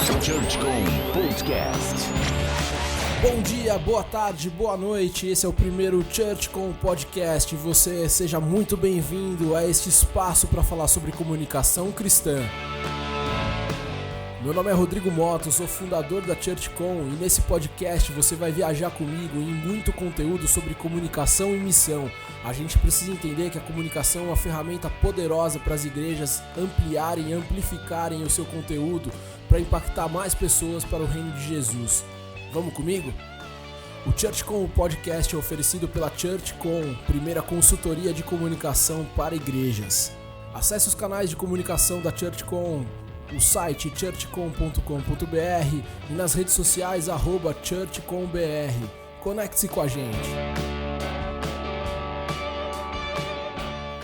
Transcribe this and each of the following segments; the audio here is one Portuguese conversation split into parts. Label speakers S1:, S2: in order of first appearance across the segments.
S1: ChurchCom Podcast.
S2: Bom dia, boa tarde, boa noite. Esse é o primeiro ChurchCom Podcast. Você seja muito bem-vindo a este espaço para falar sobre comunicação cristã. Meu nome é Rodrigo Mota, sou fundador da ChurchCom e nesse podcast você vai viajar comigo em muito conteúdo sobre comunicação e missão. A gente precisa entender que a comunicação é uma ferramenta poderosa para as igrejas ampliarem e amplificarem o seu conteúdo para impactar mais pessoas para o reino de Jesus. Vamos comigo? O ChurchCom Podcast é oferecido pela ChurchCom, primeira consultoria de comunicação para igrejas. Acesse os canais de comunicação da ChurchCom, o site churchcom.com.br e nas redes sociais @churchcombr. Conecte-se com a gente.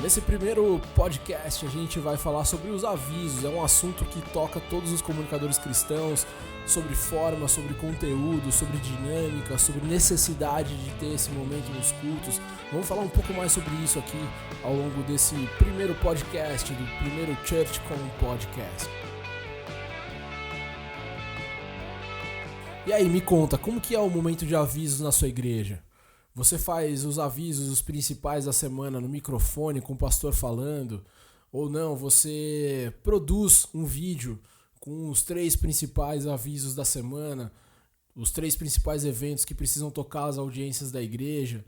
S2: Nesse primeiro podcast a gente vai falar sobre os avisos. É um assunto que toca todos os comunicadores cristãos, sobre forma, sobre conteúdo, sobre dinâmica, sobre necessidade de ter esse momento nos cultos. Vamos falar um pouco mais sobre isso aqui ao longo desse primeiro podcast, do primeiro ChurchCom Podcast. E aí, me conta, como que é o momento de avisos na sua igreja? Você faz os avisos, os principais da semana no microfone com o pastor falando? Ou não, você produz um vídeo com os 3 principais avisos da semana, os 3 principais eventos que precisam tocar as audiências da igreja?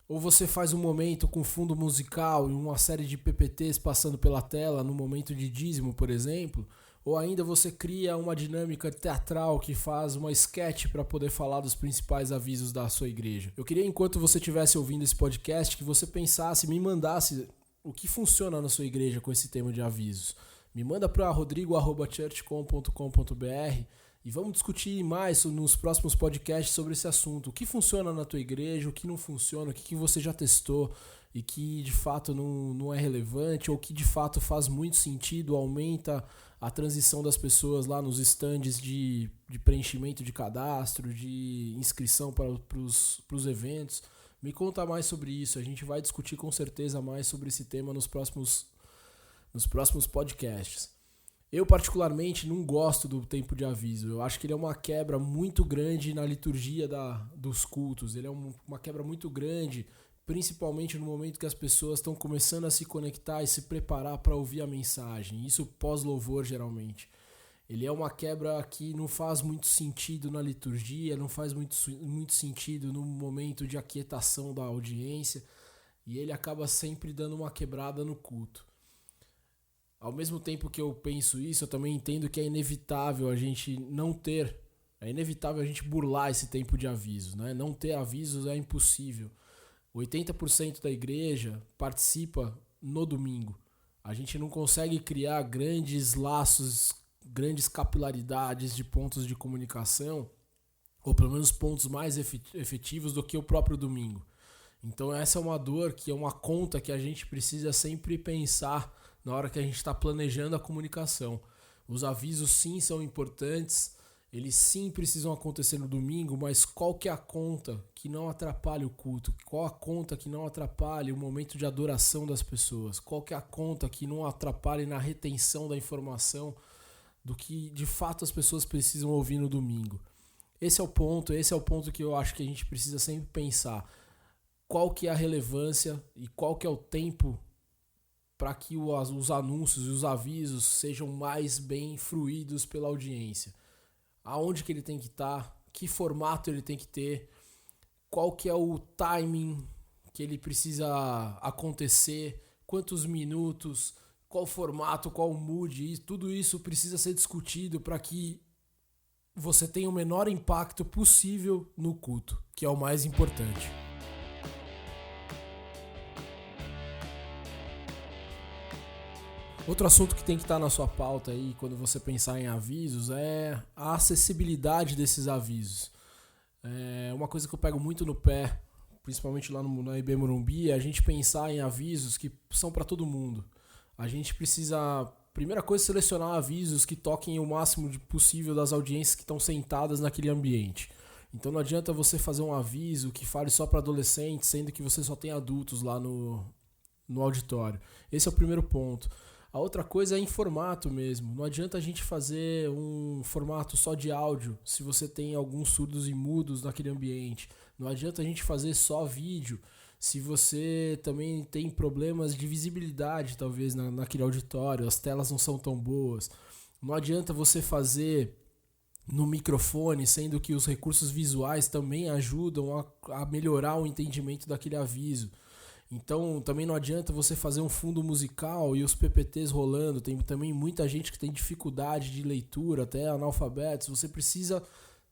S2: Ou você faz um momento com fundo musical e uma série de PPTs passando pela tela no momento de dízimo, por exemplo? Ou ainda você cria uma dinâmica teatral que faz uma sketch para poder falar dos principais avisos da sua igreja? Eu queria, enquanto você estivesse ouvindo esse podcast, que você pensasse, me mandasse o que funciona na sua igreja com esse tema de avisos. Me manda para rodrigo@churchcom.com.br e vamos discutir mais nos próximos podcasts sobre esse assunto. O que funciona na tua igreja, o que não funciona, o que você já testou e que de fato não é relevante, ou que de fato faz muito sentido, aumenta a transição das pessoas lá nos stands de preenchimento de cadastro, de inscrição para os eventos. Me conta mais sobre isso, a gente vai discutir com certeza mais sobre esse tema nos próximos podcasts. Eu particularmente não gosto do tempo de aviso, eu acho que ele é uma quebra muito grande na liturgia dos cultos, ele é uma quebra muito grande, principalmente no momento que as pessoas estão começando a se conectar e se preparar para ouvir a mensagem, isso pós-louvor geralmente. Ele é uma quebra que não faz muito sentido na liturgia, não faz muito sentido no momento de aquietação da audiência, e ele acaba sempre dando uma quebrada no culto. Ao mesmo tempo que eu penso isso, eu também entendo que é inevitável a gente burlar esse tempo de avisos, né? Não ter avisos é impossível. 80% da igreja participa no domingo. A gente não consegue criar grandes laços, grandes capilaridades de pontos de comunicação, ou pelo menos pontos mais efetivos do que o próprio domingo. Então essa é uma dor, que é uma conta que a gente precisa sempre pensar na hora que a gente está planejando a comunicação. Os avisos sim são importantes, eles sim precisam acontecer no domingo, mas qual que é a conta que não atrapalhe o culto? Qual a conta que não atrapalhe o momento de adoração das pessoas? Qual que é a conta que não atrapalhe na retenção da informação do que de fato as pessoas precisam ouvir no domingo? Esse é o ponto que eu acho que a gente precisa sempre pensar. Qual que é a relevância e qual que é o tempo para que os anúncios e os avisos sejam mais bem fruídos pela audiência? Aonde que ele tem que estar? Que formato ele tem que ter? Qual que é o timing que ele precisa acontecer? Quantos minutos? Qual formato? Qual mood? Tudo isso precisa ser discutido para que você tenha o menor impacto possível no culto, que é o mais importante. Outro assunto que tem que estar na sua pauta aí, quando você pensar em avisos, é a acessibilidade desses avisos. É uma coisa que eu pego muito no pé, principalmente lá na IB Morumbi, é a gente pensar em avisos que são para todo mundo. A gente precisa, primeira coisa, selecionar avisos que toquem o máximo possível das audiências que estão sentadas naquele ambiente. Então não adianta você fazer um aviso que fale só para adolescentes, sendo que você só tem adultos lá no auditório. Esse é o primeiro ponto. A outra coisa é em formato mesmo. Não adianta a gente fazer um formato só de áudio se você tem alguns surdos e mudos naquele ambiente. Não adianta a gente fazer só vídeo se você também tem problemas de visibilidade, talvez, naquele auditório, as telas não são tão boas. Não adianta você fazer no microfone, sendo que os recursos visuais também ajudam a melhorar o entendimento daquele aviso. Então também não adianta você fazer um fundo musical e os PPTs rolando. Tem também muita gente que tem dificuldade de leitura, até analfabetos. Você precisa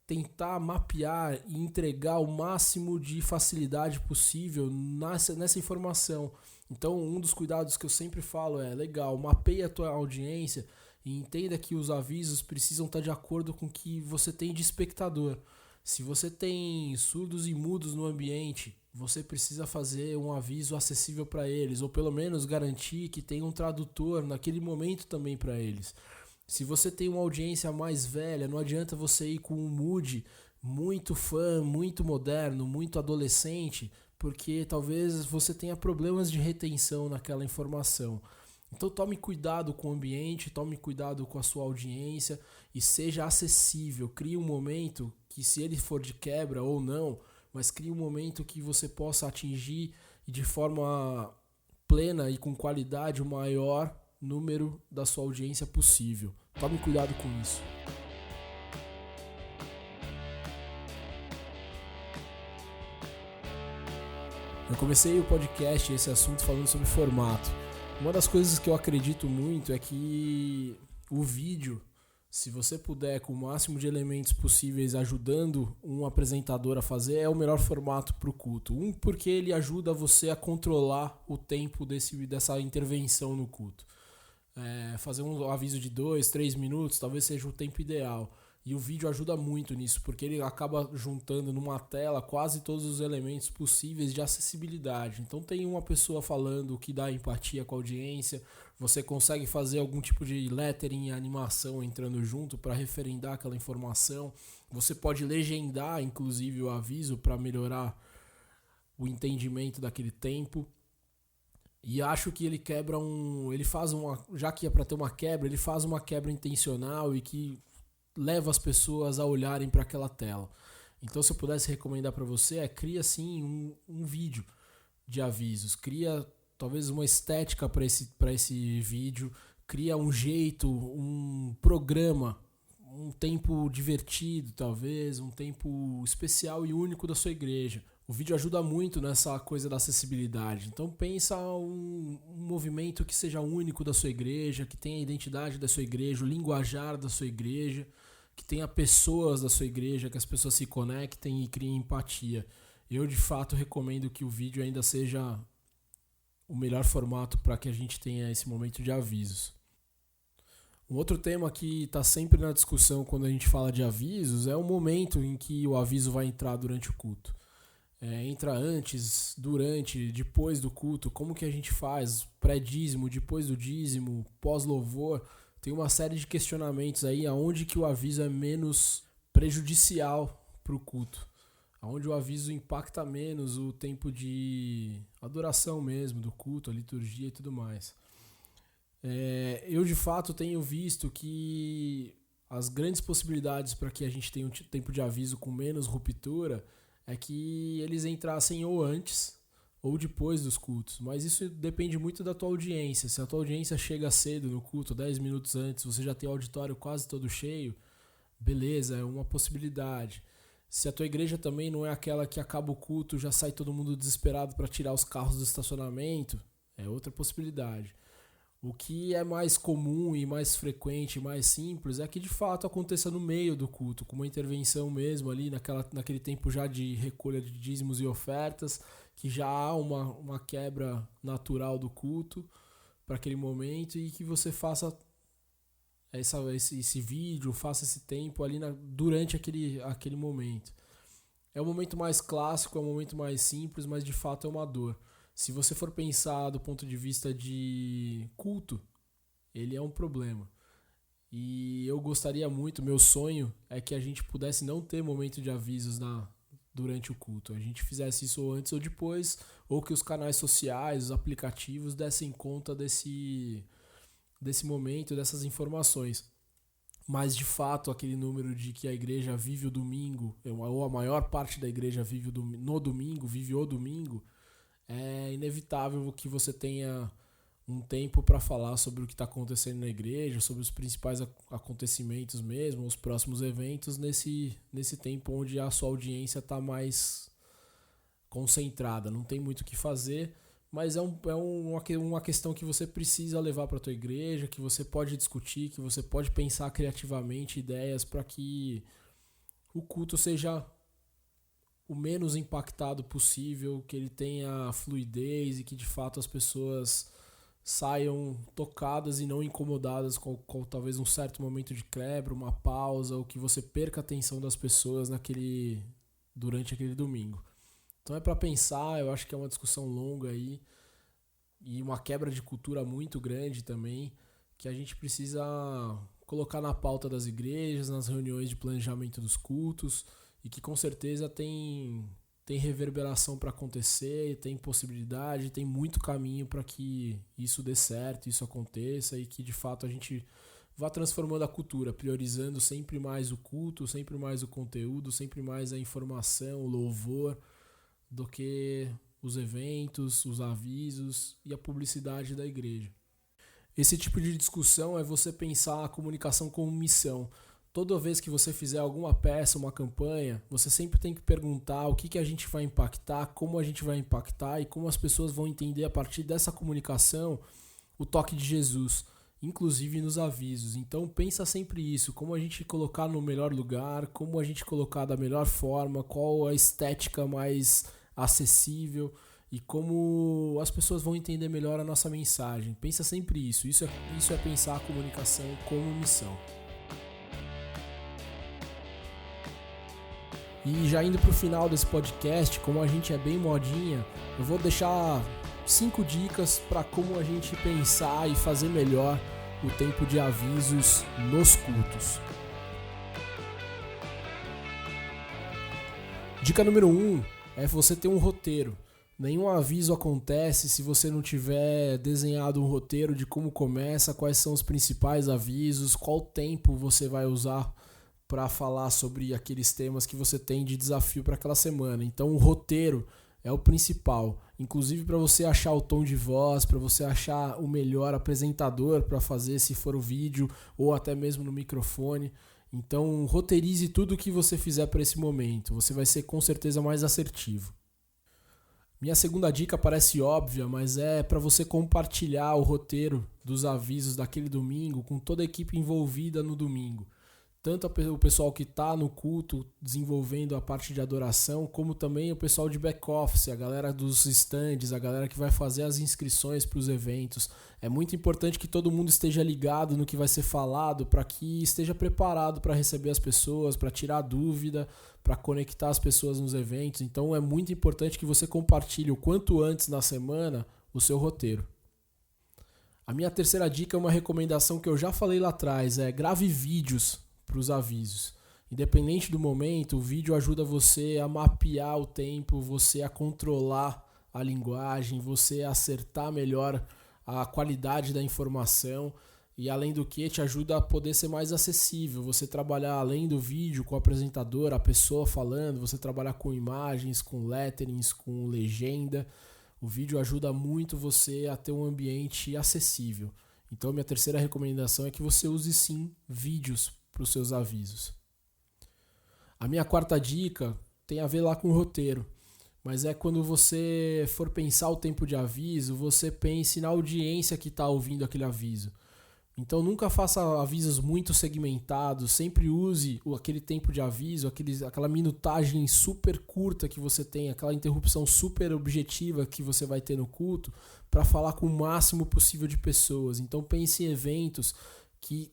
S2: tentar mapear e entregar o máximo de facilidade possível nessa informação. Então um dos cuidados que eu sempre falo é, legal, mapeia a tua audiência e entenda que os avisos precisam estar de acordo com o que você tem de espectador. Se você tem surdos e mudos no ambiente, você precisa fazer um aviso acessível para eles, ou pelo menos garantir que tem um tradutor naquele momento também para eles. Se você tem uma audiência mais velha, não adianta você ir com um mood muito fã, muito moderno, muito adolescente, porque talvez você tenha problemas de retenção naquela informação. Então tome cuidado com o ambiente, tome cuidado com a sua audiência e seja acessível. Crie um momento que, se ele for de quebra ou não, mas crie um momento que você possa atingir de forma plena e com qualidade o maior número da sua audiência possível. Tome cuidado com isso. Eu comecei o podcast, esse assunto, falando sobre formato. Uma das coisas que eu acredito muito é que o vídeo, se você puder, com o máximo de elementos possíveis, ajudando um apresentador a fazer, é o melhor formato para o culto. Porque ele ajuda você a controlar o tempo dessa intervenção no culto. Fazer um aviso de 2, 3 minutos talvez seja o tempo ideal. E o vídeo ajuda muito nisso, porque ele acaba juntando numa tela quase todos os elementos possíveis de acessibilidade. Então tem uma pessoa falando que dá empatia com a audiência, você consegue fazer algum tipo de lettering e animação entrando junto para referendar aquela informação. Você pode legendar, inclusive, o aviso para melhorar o entendimento daquele tempo. E acho que ele já que é para ter uma quebra, ele faz uma quebra intencional e que leva as pessoas a olharem para aquela tela. Então, se eu pudesse recomendar para você, cria sim um vídeo de avisos, cria talvez uma estética para esse vídeo, cria um jeito, um programa, um tempo divertido talvez, um tempo especial e único da sua igreja. O vídeo ajuda muito nessa coisa da acessibilidade. Então pensa um movimento que seja único da sua igreja, que tenha a identidade da sua igreja, o linguajar da sua igreja, que tenha pessoas da sua igreja, que as pessoas se conectem e criem empatia. Eu, de fato, recomendo que o vídeo ainda seja o melhor formato para que a gente tenha esse momento de avisos. Um outro tema que está sempre na discussão quando a gente fala de avisos é o momento em que o aviso vai entrar durante o culto. Entra antes, durante, depois do culto, como que a gente faz, pré-dízimo, depois do dízimo, pós-louvor. Tem uma série de questionamentos aí aonde que o aviso é menos prejudicial para o culto, aonde o aviso impacta menos o tempo de adoração mesmo, do culto, a liturgia e tudo mais. Eu de fato tenho visto que as grandes possibilidades para que a gente tenha um tempo de aviso com menos ruptura é que eles entrassem ou antes ou depois dos cultos, mas isso depende muito da tua audiência. Se a tua audiência chega cedo no culto, 10 minutos antes, você já tem o auditório quase todo cheio, beleza, é uma possibilidade. Se a tua igreja também não é aquela que acaba o culto, já sai todo mundo desesperado para tirar os carros do estacionamento, é outra possibilidade. O que é mais comum e mais frequente, mais simples, é que de fato aconteça no meio do culto, com uma intervenção mesmo ali naquele tempo já de recolha de dízimos e ofertas, que já há uma quebra natural do culto para aquele momento e que você faça esse vídeo, faça esse tempo ali durante aquele momento. É o momento mais clássico, é o momento mais simples, mas de fato é uma dor. Se você for pensar do ponto de vista de culto, ele é um problema. E eu gostaria muito, meu sonho é que a gente pudesse não ter momento de avisos durante o culto. A gente fizesse isso antes ou depois, ou que os canais sociais, os aplicativos dessem conta desse desse momento, dessas informações. Mas, de fato, aquele número de que a igreja vive o domingo, ou a maior parte da igreja vive vive o domingo, é inevitável que você tenha um tempo para falar sobre o que está acontecendo na igreja, sobre os principais acontecimentos mesmo, os próximos eventos, nesse tempo onde a sua audiência está mais concentrada. Não tem muito o que fazer, mas é uma questão que você precisa levar para a tua igreja, que você pode discutir, que você pode pensar criativamente ideias para que o culto seja o menos impactado possível, que ele tenha fluidez e que de fato as pessoas saiam tocadas e não incomodadas com talvez um certo momento de quebra, uma pausa, ou que você perca a atenção das pessoas durante aquele domingo. Então é para pensar, eu acho que é uma discussão longa aí e uma quebra de cultura muito grande também, que a gente precisa colocar na pauta das igrejas, nas reuniões de planejamento dos cultos, e que com certeza tem reverberação para acontecer, tem possibilidade, tem muito caminho para que isso dê certo, isso aconteça e que de fato a gente vá transformando a cultura, priorizando sempre mais o culto, sempre mais o conteúdo, sempre mais a informação, o louvor, do que os eventos, os avisos e a publicidade da igreja. Esse tipo de discussão é você pensar a comunicação como missão. Toda vez que você fizer alguma peça, uma campanha, você sempre tem que perguntar o que a gente vai impactar, como a gente vai impactar e como as pessoas vão entender a partir dessa comunicação o toque de Jesus, inclusive nos avisos. Então pensa sempre isso, como a gente colocar no melhor lugar, como a gente colocar da melhor forma, qual a estética mais acessível e como as pessoas vão entender melhor a nossa mensagem. Pensa sempre isso. Isso é pensar a comunicação como missão. E já indo para o final desse podcast, como a gente é bem modinha, eu vou deixar 5 dicas para como a gente pensar e fazer melhor o tempo de avisos nos cultos. Dica número 1 é você ter um roteiro. Nenhum aviso acontece se você não tiver desenhado um roteiro de como começa, quais são os principais avisos, qual tempo você vai usar para falar sobre aqueles temas que você tem de desafio para aquela semana. Então o roteiro é o principal, inclusive para você achar o tom de voz, para você achar o melhor apresentador para fazer, se for o vídeo ou até mesmo no microfone. Então roteirize tudo o que você fizer para esse momento, você vai ser com certeza mais assertivo. Minha segunda dica parece óbvia, mas é para você compartilhar o roteiro dos avisos daquele domingo com toda a equipe envolvida no domingo. Tanto o pessoal que está no culto desenvolvendo a parte de adoração, como também o pessoal de back-office, a galera dos stands, a galera que vai fazer as inscrições para os eventos. É muito importante que todo mundo esteja ligado no que vai ser falado para que esteja preparado para receber as pessoas, para tirar dúvida, para conectar as pessoas nos eventos. Então é muito importante que você compartilhe o quanto antes na semana o seu roteiro. A minha terceira dica é uma recomendação que eu já falei lá atrás, grave vídeos para os avisos. Independente do momento, o vídeo ajuda você a mapear o tempo, você a controlar a linguagem, você a acertar melhor a qualidade da informação e, além do que, te ajuda a poder ser mais acessível. Você trabalhar além do vídeo com o apresentador, a pessoa falando, você trabalhar com imagens, com letterings, com legenda. O vídeo ajuda muito você a ter um ambiente acessível. Então, minha terceira recomendação é que você use sim vídeos para os seus avisos. A minha quarta dica tem a ver lá com o roteiro, mas é quando você for pensar o tempo de aviso, você pense na audiência que está ouvindo aquele aviso. Então nunca faça avisos muito segmentados, sempre use aquele tempo de aviso, aquela minutagem super curta que você tem, aquela interrupção super objetiva que você vai ter no culto para falar com o máximo possível de pessoas. Então pense em eventos que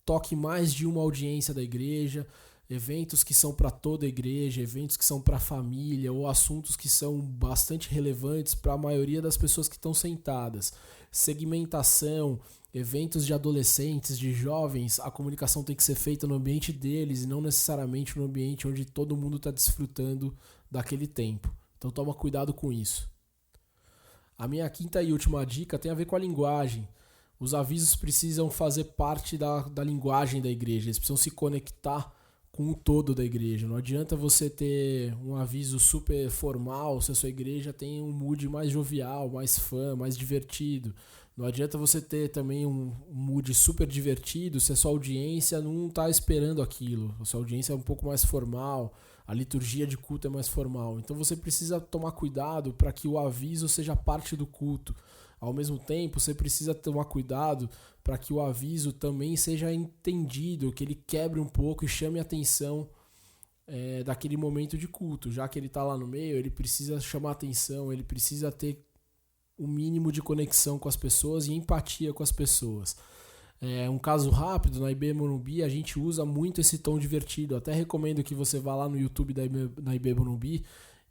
S2: toque mais de uma audiência da igreja, eventos que são para toda a igreja, eventos que são para a família ou assuntos que são bastante relevantes para a maioria das pessoas que estão sentadas. Segmentação, eventos de adolescentes, de jovens, a comunicação tem que ser feita no ambiente deles e não necessariamente no ambiente onde todo mundo está desfrutando daquele tempo. Então toma cuidado com isso. A minha quinta e última dica tem a ver com a linguagem. os avisos precisam fazer parte da linguagem da igreja, eles precisam se conectar com o todo da igreja. Não adianta você ter um aviso super formal se a sua igreja tem um mood mais jovial, mais fã, mais divertido. Não adianta você ter também um mood super divertido se a sua audiência não está esperando aquilo. A sua audiência é um pouco mais formal, a liturgia de culto é mais formal. Então você precisa tomar cuidado para que o aviso seja parte do culto. Ao mesmo tempo, você precisa tomar cuidado para que o aviso também seja entendido, que ele quebre um pouco e chame a atenção daquele momento de culto. Já que ele está lá no meio, ele precisa chamar a atenção, ele precisa ter o mínimo de conexão com as pessoas e empatia com as pessoas. Um caso rápido, na IB Morumbi, a gente usa muito esse tom divertido. Até recomendo que você vá lá no YouTube da IB Morumbi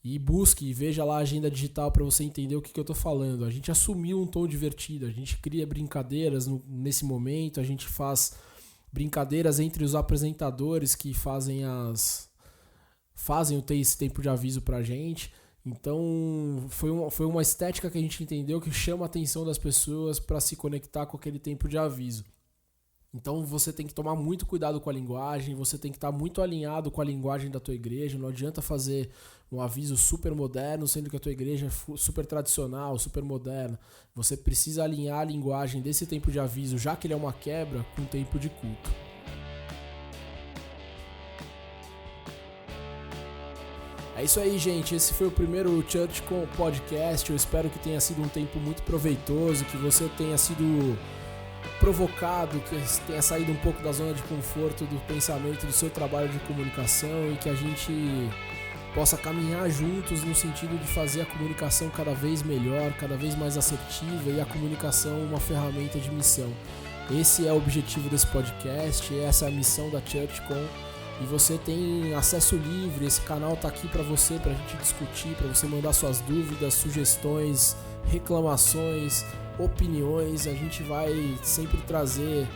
S2: e busque e veja lá a agenda digital para você entender o que eu estou falando. A gente assumiu um tom divertido, a gente cria brincadeiras nesse momento, a gente faz brincadeiras entre os apresentadores que fazem esse tempo de aviso para a gente. Então foi uma estética que a gente entendeu que chama a atenção das pessoas para se conectar com aquele tempo de aviso. Então você tem que tomar muito cuidado com a linguagem, você tem que estar muito alinhado com a linguagem da tua igreja. Não adianta fazer um aviso super moderno, sendo que a tua igreja é super tradicional, super moderna. Você precisa alinhar a linguagem desse tempo de aviso, já que ele é uma quebra, com o tempo de culto. É isso aí, gente. Esse foi o primeiro ChurchCom Podcast. Eu espero que tenha sido um tempo muito proveitoso, que você tenha sido provocado, que tenha saído um pouco da zona de conforto do pensamento do seu trabalho de comunicação e que a gente possa caminhar juntos no sentido de fazer a comunicação cada vez melhor, cada vez mais assertiva e a comunicação uma ferramenta de missão. Esse é o objetivo desse podcast, essa é a missão da ChurchCom. E você tem acesso livre, esse canal está aqui para você, para a gente discutir, para você mandar suas dúvidas, sugestões, reclamações, opiniões. A gente vai sempre trazer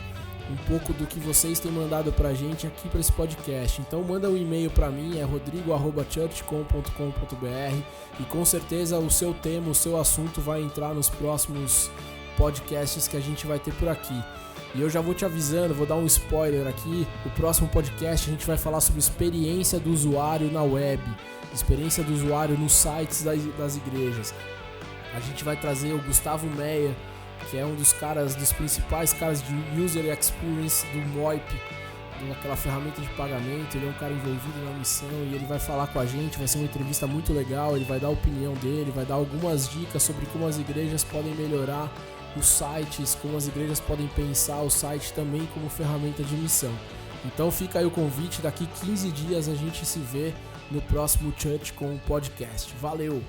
S2: um pouco do que vocês têm mandado para a gente aqui para esse podcast. Então manda um e-mail para mim, é rodrigo@churchcom.com.br e com certeza o seu tema, o seu assunto vai entrar nos próximos podcasts que a gente vai ter por aqui. E eu já vou te avisando, vou dar um spoiler aqui, o próximo podcast a gente vai falar sobre experiência do usuário na web, experiência do usuário nos sites das igrejas. A gente vai trazer o Gustavo Meyer, que é um dos principais caras de User Experience do Moip, daquela ferramenta de pagamento. Ele é um cara envolvido na missão e ele vai falar com a gente, vai ser uma entrevista muito legal, ele vai dar a opinião dele, vai dar algumas dicas sobre como as igrejas podem melhorar os sites, como as igrejas podem pensar o site também como ferramenta de missão. Então fica aí o convite, daqui 15 dias a gente se vê no próximo ChurchCom Podcast. Valeu!